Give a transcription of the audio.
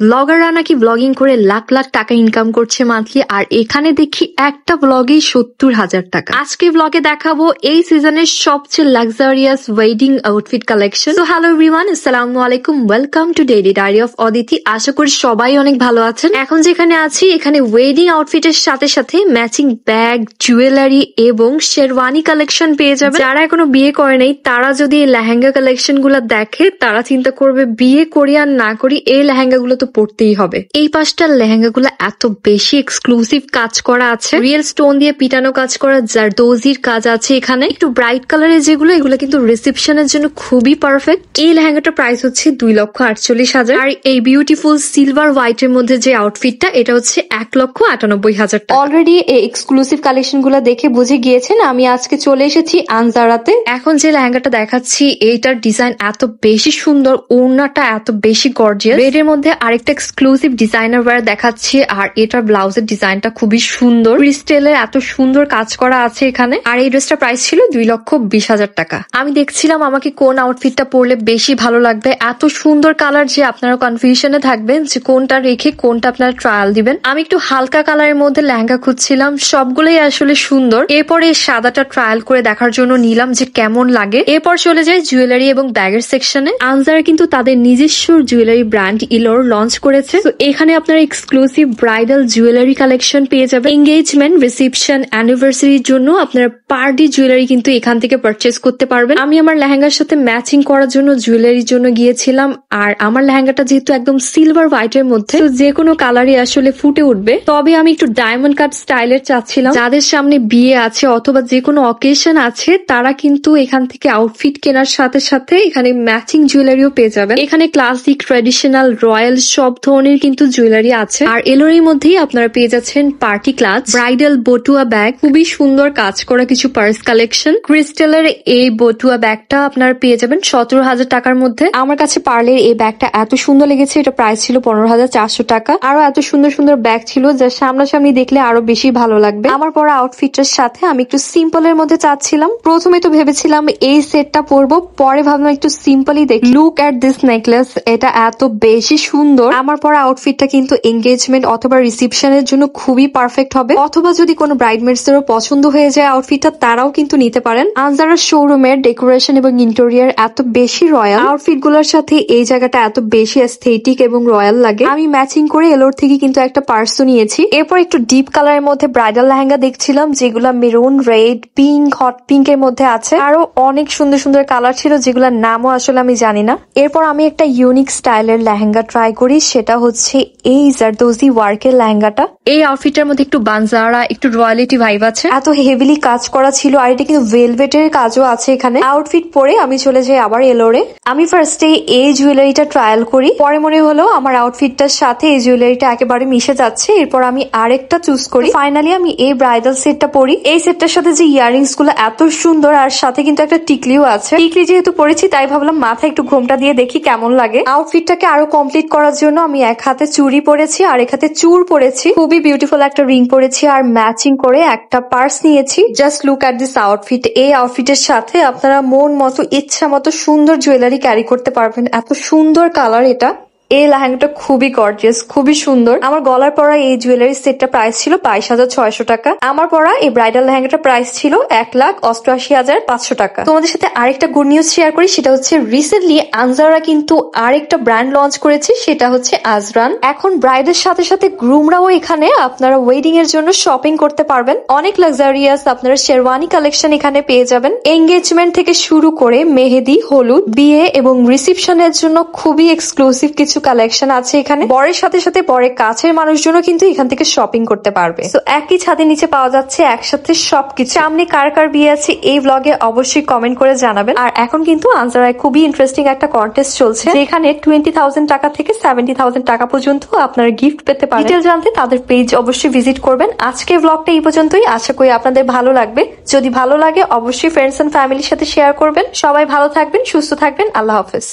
ব্লগাররা নাকি ব্লগিং করে লাখ লাখ টাকা ইনকাম করছে মান্থলি, আর এখানে দেখি একটা ব্লগেই 70,000 টাকা। আজকে ব্লগে দেখাবো এই সিজনের সবচেয়ে লাক্সারিয়াস ওয়েডিং আউটফিট কালেকশন। তো হ্যালো এভরিওয়ান, আসসালামু আলাইকুম, welcome to daily diary of Aditi. আশা করি সবাই অনেক ভালো আছেন। এখন যেখানে আছি এখানে ওয়েডিং আউটফিটের সাথে সাথে ম্যাচিং ব্যাগ, জুয়েলারি এবং শেরওয়ানি কালেকশন পেয়ে যাবে। যারা এখনো বিয়ে করে নাই তারা যদি এই লেহেঙ্গা কালেকশন গুলা দেখে তারা চিন্তা করবে বিয়ে করি আর না করি এই লেহেঙ্গা গুলো তো পড়তেই হবে। এই পাঁচটার লেহেঙ্গা গুলো এত বেশি এক্সক্লুসিভ কাজ করা আছে, রিয়েল স্টোন দিয়ে পিটানো কাজ করা, জারদোজির কাজ আছে এখানে। একটু ব্রাইট কালারের যেগুলো এগুলো কিন্তু রিসেপশনের জন্য খুবই পারফেক্ট। এই লেহেঙ্গাটার প্রাইস হচ্ছে 2,48,000। আর এই বিউটিফুল সিলভার হোয়াইট এর মধ্যে যে আউটফিটটা এটা হচ্ছে 1,98,000 টাকা। অলরেডি এই এক্সক্লুসিভ কালেকশন গুলো দেখে বুঝে গিয়েছেন আমি আজকে চলে এসেছি আনজারাতে। এখন যে লেহেঙ্গাটা দেখাচ্ছি এইটার ডিজাইন এত বেশি সুন্দর, ওড়নাটা এত বেশি গর্জিয়াস। রেড এর মধ্যে আরেকটা এক্সক্লুসিভ ডিজাইনার ওয়্যার দেখাচ্ছি, আর এটার ব্লাউজের ডিজাইনটা খুবই সুন্দর, ক্রিস্টেলের এত সুন্দর কাজ করা আছে এখানে। আর এই ড্রেসটা প্রাইস ছিল 2,20,000 টাকা। আমি দেখছিলাম আমাকে কোন আউটফিটটা পরলে বেশি ভালো লাগবে। এত সুন্দর কালার যে আপনারা কনফিউশনে থাকবেন যে কোনটা রেখে কোনটা আপনারা ট্রায়াল দিবেন। আমি একটু হালকা কালারের মধ্যে লেহেঙ্গা খুঁজছিলাম, সবগুলোই আসলে সুন্দর। এরপরে এই সাদাটা ট্রায়াল করে দেখার জন্য নিলাম যে কেমন লাগে। এরপর চলে যায় জুয়েলারি এবং ব্যাগের সেকশনে। আনজারা কিন্তু তাদের নিজস্ব জুয়েলারি ব্র্যান্ড ইলোর লঞ্চ করেছে। তো এখানে আপনারা এক্সক্লুসিভ ব্রাইডাল জুয়েলারি কালেকশন পেয়ে যাবেন। এঙ্গেজমেন্ট, রিসেপশন, অ্যানিভার্সারির জন্য আপনারা পার্টি জুয়েলারি কিন্তু এখান থেকে পারচেস করতে পারবেন। আমি আমার লেহেঙ্গার সাথে ম্যাচিং করার জন্য জুয়েলারির জন্য গিয়েছিলাম, আর আমার লেহেঙ্গাটা যেহেতু একদম সিলভার হোয়াইট এর মধ্যে, তো যে কোনো কালারই আসলে ফুটে উঠবে। তবে আমি একটু ডায়মন্ড কাট স্টাইলের চাচ্ছিলাম। যাদের সামনে বিয়ে আছে অথবা যে কোনো অকেশন আছে তারা কিন্তু এখান থেকে আউটফিট কেনার সাথে সাথে এখানে ম্যাচিং জুয়েলারিও পেয়ে যাবেন। এখানে ক্লাসিক, ট্র্যাডিশনাল, রয়্যাল সব ধরনের কিন্তু জুয়েলারি আছে। আর এলোরের মধ্যেই আপনারা পেয়ে যাচ্ছেন পার্টি ক্লাচ, ব্রাইডাল বটুয়া ব্যাগ, খুবই সুন্দর কাজ করা কিছু পার্স কালেকশন। ক্রিস্টালের এই বটুয়া ব্যাগটা আপনারা পেয়ে যাবেন 17,000 টাকার মধ্যে। আমার কাছে পার্লের এই ব্যাগটা এত সুন্দর লেগেছে, এটা প্রাইস ছিল 15,400 টাকা। আরো এত সুন্দর সুন্দর ব্যাগ ছিল যা সামনাসামনি দেখলে আরো বেশি ভালো লাগবে। আমার পরা আউটফিটের সাথে আমি একটু সিম্পলের মধ্যে চাচ্ছিলাম। প্রথমে তো ভেবেছিলাম এই সেটটা পরবো, পরে ভাবলাম একটু সিম্পলই দেখি। লুক এট দিস নেকলেস, এটা এত বেশি সুন্দর। আমার পরা আউটফিটটা কিন্তু এঙ্গেজমেন্ট অথবা রিসেপশনের জন্য খুবই পারফেক্ট হবে, অথবা যদি কোনো ব্রাইডমেডস এরও পছন্দ হয়ে যায় আউটফিটটা তারাও কিন্তু নিতে পারেন। আনজারা শোরুমের ডেকোরেশন এবং ইন্টেরিয়ার এত বেশি রয়্যাল, আউটফিট গুলোর সাথে এই জায়গাটা এত বেশি এস্থেটিক এবং রয়্যাল লাগে। আমি ম্যাচিং করে এলোর থেকে কিন্তু একটা পার্সও নিয়েছি। এরপর একটু ডিপ কালারের মধ্যে ব্রাইডাল লেহেঙ্গা দেখছিলাম যেগুলো maroon, red, pink, hot pink এর মধ্যে আছে। আরো অনেক সুন্দর সুন্দর কালার ছিল যেগুলোর নামও আসলে আমি জানি না। এরপর আমি একটা ইউনিক স্টাইলের লেহেঙ্গা ট্রাই করি, সেটা হচ্ছে এই জারদোজি ওয়ার্কের লেহেঙ্গাটা। এই আউটফিটের মধ্যে একটু বানজারা, একটু রয়্যালিটি ভাইব আছে, এত হেভিলি কাজ করা ছিল। আর এটা কিন্তু ভেলভেটের কাজও আছে এখানে। আউটফিট পরে আমি চলে যাই আবার এলোরে। আমি ফার্স্টে এই জুয়েলারিটা ট্রায়াল করি, পরে মনে হলো আমার আউটফিটটার সাথে এই জুয়েলারিটা একেবারে মিশে যাচ্ছে। এরপর আমি আরেকটা চুজ করি। ফাইনালি আমি এই ব্রাইডাল সেটটা পরি। এই সেটটার সাথে যে ইয়ারিংস গুলো এত সুন্দর, আর সাথে কিন্তু একটা টিকলিও আছে। টিকলি যেহেতু পরেছি তাই ভাবলাম মাথায় একটু ঘোমটা দিয়ে দেখি কেমন লাগে। আউটফিটটাকে আরো কমপ্লিট করার জন্য আমি এক হাতে চুড়ি পরেছি আর এক হাতে চূড় পরেছি। খুবই বিউটিফুল একটা রিং পরেছি আর ম্যাচিং করে একটা পার্স নিয়েছি। Just look at this outfit. এই আউটফিটের সাথে আপনারা মন মতো, ইচ্ছা মতো সুন্দর জুয়েলারি ক্যারি করতে পারবেন। এত সুন্দর কালার এটা। এই লেহেঙ্গাটা খুবই গর্জিয়াস, খুবই সুন্দর। আমার গলার পরা এই জুয়েলারি সেটটা প্রাইস ছিল 22,600 টাকা। আমার পরা এই ব্রাইডাল লেহেঙ্গাটা প্রাইস ছিল 1,88,500 টাকা। তোমাদের সাথে আরেকটা গুড নিউজ শেয়ার করি, সেটা হচ্ছে রিসেন্টলি আনজারা কিন্তু আরেকটা ব্র্যান্ড লঞ্চ করেছে, সেটা হচ্ছে আজরান। এখন ব্রাইডের সাথে সাথে গ্রুমরাও এখানে আপনারা ওয়েডিং এর জন্য শপিং করতে পারবেন। অনেক লাক্সারিয়াস আপনারা শেরওয়ানি কালেকশন এখানে পেয়ে যাবেন। এঙ্গেজমেন্ট থেকে শুরু করে মেহেদি, হলুদ, বিয়ে এবং রিসেপশনের জন্য খুবই এক্সক্লুসিভ কিছু কালেকশন আছে এখানে। বরের সাথে সাথে বরের কাছের মানুষজনও কিন্তু এখান থেকে শপিং করতে পারবে। তো একই ছাদের নিচে পাওয়া যাচ্ছে একসাথে সবকিছু। সামনে কার কার বিয়ে আছে এই ব্লগে অবশ্যই কমেন্ট করে জানাবেন। আর এখন কিন্তু আনজারায় খুবই ইন্টারেস্টিং একটা কন্টেস্ট চলছে, যেখানে 20,000 টাকা থেকে 70,000 টাকা পর্যন্ত আপনারা গিফট পেতে পারেন। ডিটেইল জানতে তাদের পেজ অবশ্যই ভিজিট করবেন। আজকের ব্লগটা এই পর্যন্তই, আশা করি আপনাদের ভালো লাগবে। যদি ভালো লাগে অবশ্যই ফ্রেন্ডস এন্ড ফ্যামিলির সাথে শেয়ার করবেন। সবাই ভালো থাকবেন, সুস্থ থাকবেন। আল্লাহ হাফেজ।